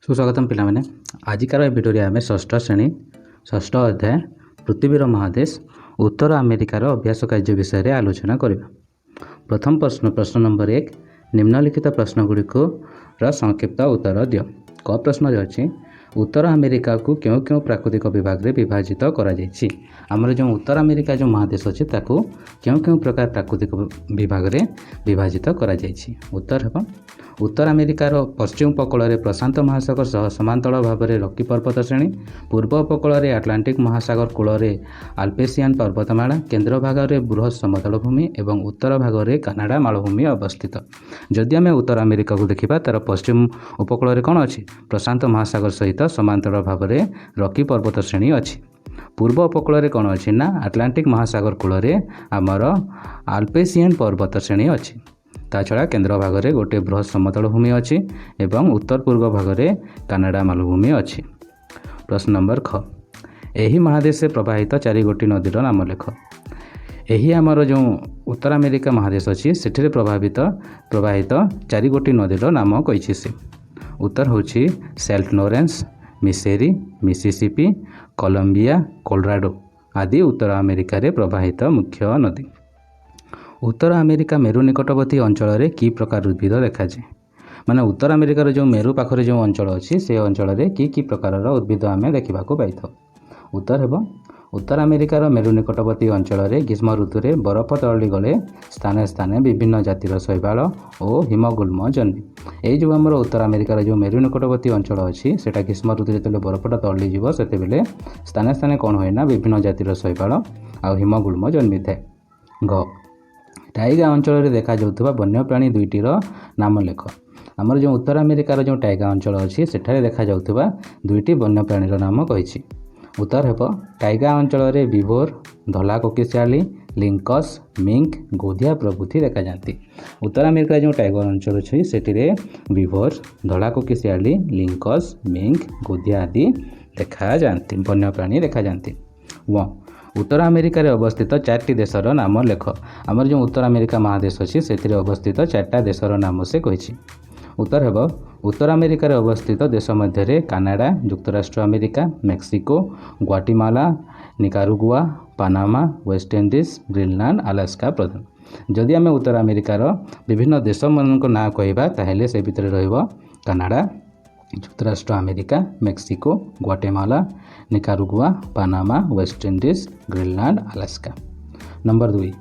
सुस्वागतम पिलाने आजिकार भिडियो आम षष्ठ श्रेणी षष्ठ अध्याय पृथ्वीर महादेश उत्तर अमेरिकार अभ्यास कार्य विषय में आलोचना करवा। प्रथम प्रश्न नंबर 1 निम्नलिखित प्रश्नगुड़िक संक्षिप्त उत्तर दियो। क प्रश्न अच्छी उत्तर अमेरिका को क्यों क्यों प्राकृतिक विभाग में विभाजित आमर जो उत्तर अमेरिका जो महादेश अच्छे ताकू क्यों क्यों प्रकार प्राकृतिक विभाग में विभाजित उत्तर है उत्तर अमेरिकार पश्चिम उपकूल में प्रशांत महासागर सह समांतल भाव में रॉकी पर्वत श्रेणी, पूर्व उपकूल में आटलांटिक महासागर कूल में आल्पेसियन पर्वतमाला, केन्द्र भाग में बृहत समतल भूमि एवं उत्तर भाग में कनाडा मालभूमि अवस्थित। जदि आम उत्तर अमेरिका को देखा तार पश्चिम उपकूल में कौन अच्छी प्रशांत महासागर सहित समांतल भाव में रॉकी पर्वत श्रेणी अच्छी। पूर्व उपकूल में कौन अच्छी ना आटलांटिक महासागर कूल में आमर आल्पेसियन पर्वत श्रेणी अच्छी। ता छड़ा केन्द्र भाग में गोटे बृहत समतल भूमि अच्छी एवं उत्तर पूर्व भाग में कनाडा मालभूमि अच्छी। प्रश्न नंबर ख एही महादेश से प्रवाहित 4 गोटी नदीर नाम लेख। एही आमर जो उत्तर अमेरिका महादेश अच्छी से प्रवाहित 4 गोटी नदीर नाम कही से। उत्तर होची saint Lawrence, Missouri, Mississippi, Columbia, Colorado आदि उत्तर अमेरिका रे प्रवाहित मुख्य नदी। उत्तर अमेरिका मेरु निकटवर्ती अंचल की प्रकार उद्भिद देखा जाए माने उत्तर अमेरिकार जो मेरु पाखरे जो अंचल अच्छी से अंचल की प्रकार उद्भिद आम देखा पाई। उत्तर है उत्तर अमेरिकार मेरु निकटवर्ती अंचल ग्रीष्म ऋतु में बरफ तरली गले स्थाने स्थाने विभिन्न जातिर शैवाल और हिमगुल्म जन्मे। यही जो आम उत्तर अमेरिकार जो मेरु निकटवर्ती अंचल अच्छी से ग्रीष्म ऋतु जो बरफटा तरली जीव से स्थाने स्थाने कौन हुए ना विभिन्न जातिर शैवाल आ हिमगुल्म जन्मी थाए। ग टाइगा अंचल में देखा जाउथबा वन्यप्राणी दुईटीर नाम लेख। आमर जो उत्तर अमेरिकार जो टाइगा अंचल अच्छी सेठारे देखा जाउथबा 2टी वन्यप्राणीर नाम कही। उत्तर है टाइगा अंचल में बिभोर, धला कोकिशियाली, लिंकस, मिंक, गोधिया प्रभृति देखा जाती। उत्तर अमेरिका जो टाइगर अंचल अच्छी से बिभोर, धला कोकिशियाली, लिंकस, मिंक, गोधिया आदि देखा जाती वन्यप्राणी देखा जाती। उत्तर अमेरिका रे अवस्थित 4टी देशर नाम लेख। आमर जो उत्तर अमेरिका महादेश अच्छी से अवस्थित 4टा देशर नाम से कही। उत्तर है उत्तर अमेरिका रे अवस्थित देश मध्य कनाडा, युक्तराष्ट्र America, Mexico, Guatemala, Nicaragua, Panama, West Indies, Greenland, Alaska प्रधान। जदि आम उत्तर अमेरिकार विभिन्न देश मान ना कहवा ताहेले से भितर रहिबो कनाडा, युक्तराष्ट्र America, Mexico, Guatemala, Nicaragua, Panama, West Indies, Greenland, Alaska. Number 2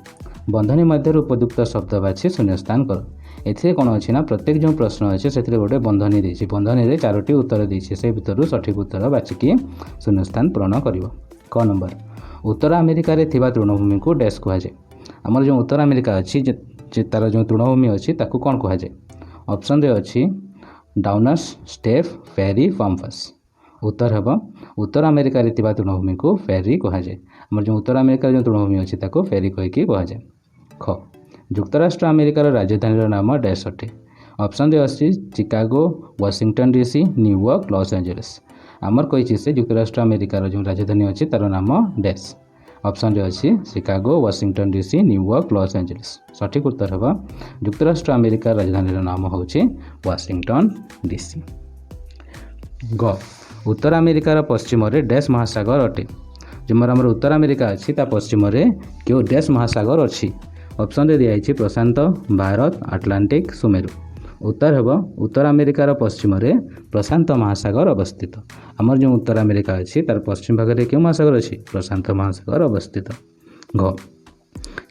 बंधनी मध्य उपयुक्त शब्द बाछि शून्यस्थान कर। एथिरे कौन अच्छी ना प्रत्येक जो प्रश्न अच्छे से गोटे बंधनी देछि। बंधनी रे 4टी उत्तर देछि से भितर सठिक उत्तर बाछिकी शून्यस्थान पूरण करिवो। क नंबर उत्तर अमेरिका रे थिबा तृणभूमि को डैश कहा जाए। आमर जो उत्तर अमेरिका अच्छी तार जो तृणभूमि अच्छी ताकू कौन कहा जाए। ऑप्शन रे अच्छी डाउनस, स्टेप, फेरी, पम्पस। उत्तर है उत्तर अमेरिका रे थिबा तृणभूमि को फेरी कहा जाए। आमर जो उत्तर अमेरिका जो तृणभूमि अच्छी ताकू फेरी कहीकि कहा जाए। ख युक्तराष्ट्र अमेरिकार राजधानी नाम डैश अटे। ऑप्शन रे अच्छी Chicago, Washington DC, New York, Los Angeles. आमर कही से युक्तराष्ट्र अमेरिकार जो राजधानी अच्छी तार नाम डैश। ऑप्शन रे अच्छी Chicago, Washington DC, New York, Los Angeles. सठिक उत्तर है युक्तराष्ट्र अमेरिकार राजधानी नाम हूँ वाशिंगटन डीसी। ग उत्तर अमेरिकार पश्चिम रे डैश महासागर अटे। जमर आमर उत्तर अमेरिका अच्छी ता पश्चिम रे क्यों डैश महासागर अच्छी। ऑप्शन रे दिखाई प्रशांत, भारत, आटलांटिक, सुमेरु। उत्तर है उत्तर अमेरिकार पश्चिम रे प्रशांत महासागर अवस्थित। आमर जो उत्तर अमेरिका अच्छी तार पश्चिम भाग में क्यों महासागर अच्छी प्रशांत महासागर अवस्थित। घ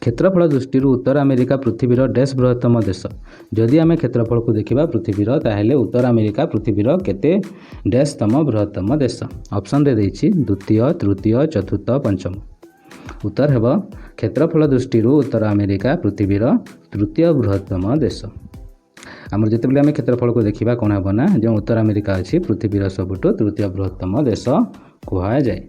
क्षेत्रफल दृष्टि उत्तर अमेरिका पृथ्वीर डैश बृहत्तम देश। जदि आम क्षेत्रफल को देखा पृथ्वीर ताहेले उत्तर अमेरिका पृथ्वीर केते डैशतम बृहत्तम देश। ऑप्शन रे देछि द्वितीय, तृतीय, चतुर्थ, पंचम। उत्तर है क्षेत्रफल दृष्टि उत्तर अमेरिका पृथ्वीर तृतीय बृहत्तम देश। आमर जिते आम क्षेत्रफल को देखा कौन हे ना जो उत्तर अमेरिका अच्छी पृथ्वीर सबुठु तृतीय बृहत्तम देश कह जाए।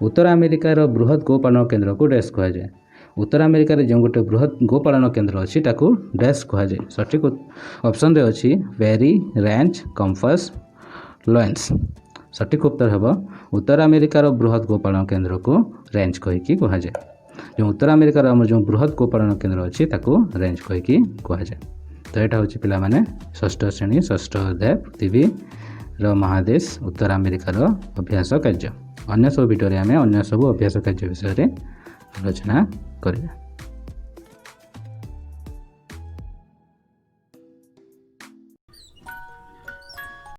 उत्तर अमेरिकार बृहत गोपालन केन्द्र को डैश कह जाए। उत्तर अमेरिका जो गोटे बृहत गोपालन केन्द्र अच्छी ताकू डैश कह जाए। सठिक ऑप्शन रे अच्छी वेरी, रैंच, कंफस, लॉयंस। सठिक उत्तर है उत्तर अमेरिकार बृहत गोपालन केन्द्र को रेंज कहीकि कह जाए। जो उत्तर अमेरिकार जो बृहत गोपालन केन्द्र अच्छी ताकू रेंज कहीकि कह जाए। तो यहाँ हूँ पिलामाने षष्ठ श्रेणी षष्ठ अध्याय पृथ्वीर महादेश उत्तर अमेरिकार अभ्यास कार्य। अन्य सब भिडियो आम अन्य सब अभ्यास कार्य विषय आलोचना करिया।